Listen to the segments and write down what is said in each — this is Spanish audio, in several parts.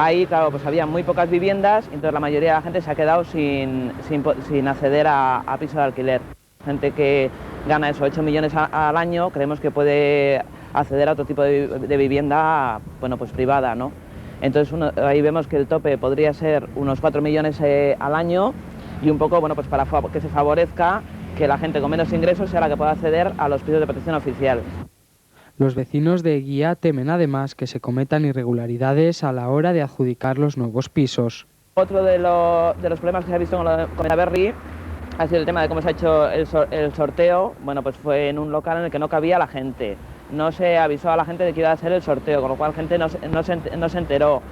Ahí, claro, pues había muy pocas viviendas, entonces la mayoría de la gente se ha quedado sin acceder a piso de alquiler. Gente que gana eso, 8 millones al año, creemos que puede acceder a otro tipo de vivienda, bueno, pues privada, ¿no? Entonces ahí vemos que el tope podría ser unos 4 millones al año y un poco, bueno, pues para que se favorezca que la gente con menos ingresos sea la que pueda acceder a los pisos de protección oficial. Los vecinos de Eguía temen además que se cometan irregularidades a la hora de adjudicar los nuevos pisos. Otro de los problemas que se ha visto con Eraberri ha sido el tema de cómo se ha hecho el sorteo. Bueno, pues fue en un local en el que no cabía la gente. No se avisó a la gente de que iba a ser el sorteo, con lo cual la gente no se enteró.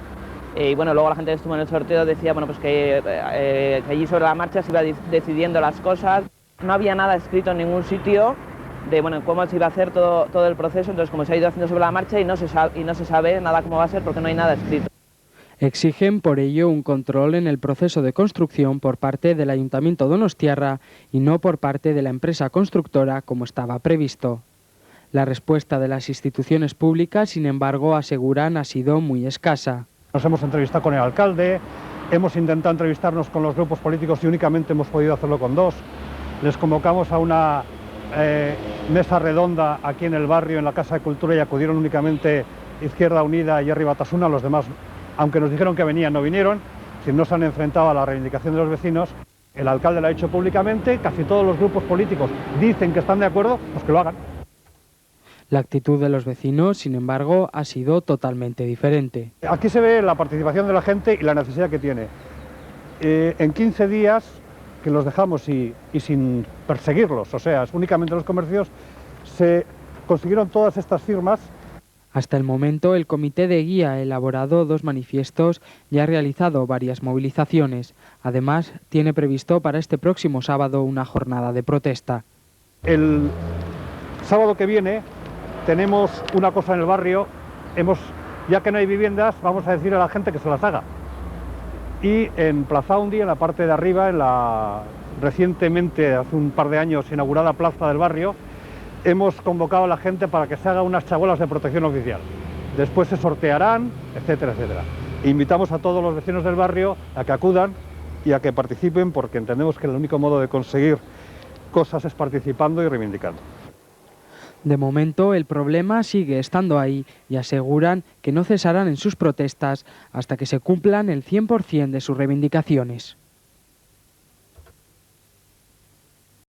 Y bueno, luego la gente que estuvo en el sorteo decía, bueno, pues que allí sobre la marcha se iba decidiendo las cosas. No había nada escrito en ningún sitio de bueno, cómo se iba a hacer todo el proceso, entonces como se ha ido haciendo sobre la marcha y no se sabe nada cómo va a ser porque no hay nada escrito. Exigen por ello un control en el proceso de construcción por parte del Ayuntamiento donostiarra y no por parte de la empresa constructora como estaba previsto. La respuesta de las instituciones públicas, sin embargo, aseguran ha sido muy escasa. Nos hemos entrevistado con el alcalde, hemos intentado entrevistarnos con los grupos políticos y únicamente hemos podido hacerlo con 2. Les convocamos a una mesa redonda aquí en el barrio, en la Casa de Cultura, y acudieron únicamente Izquierda Unida y Herri Batasuna. Los demás, aunque nos dijeron que venían, no vinieron, si no se han enfrentado a la reivindicación de los vecinos. El alcalde lo ha hecho públicamente, casi todos los grupos políticos dicen que están de acuerdo, pues que lo hagan. La actitud de los vecinos, sin embargo, ha sido totalmente diferente. Aquí se ve la participación de la gente y la necesidad que tiene. En 15 días que los dejamos y sin perseguirlos, o sea, únicamente los comercios, se consiguieron todas estas firmas. Hasta el momento, el Comité de Eguía ha elaborado 2 manifiestos y ha realizado varias movilizaciones. Además, tiene previsto para este próximo sábado una jornada de protesta. El sábado que viene tenemos una cosa en el barrio, ya que no hay viviendas, vamos a decir a la gente que se las haga. Y en Plaza Undi, en la parte de arriba, recientemente, hace un par de años, inaugurada plaza del barrio, hemos convocado a la gente para que se haga unas chabolas de protección oficial. Después se sortearán, etcétera, etcétera. Invitamos a todos los vecinos del barrio a que acudan y a que participen, porque entendemos que el único modo de conseguir cosas es participando y reivindicando. De momento, el problema sigue estando ahí y aseguran que no cesarán en sus protestas hasta que se cumplan el 100% de sus reivindicaciones.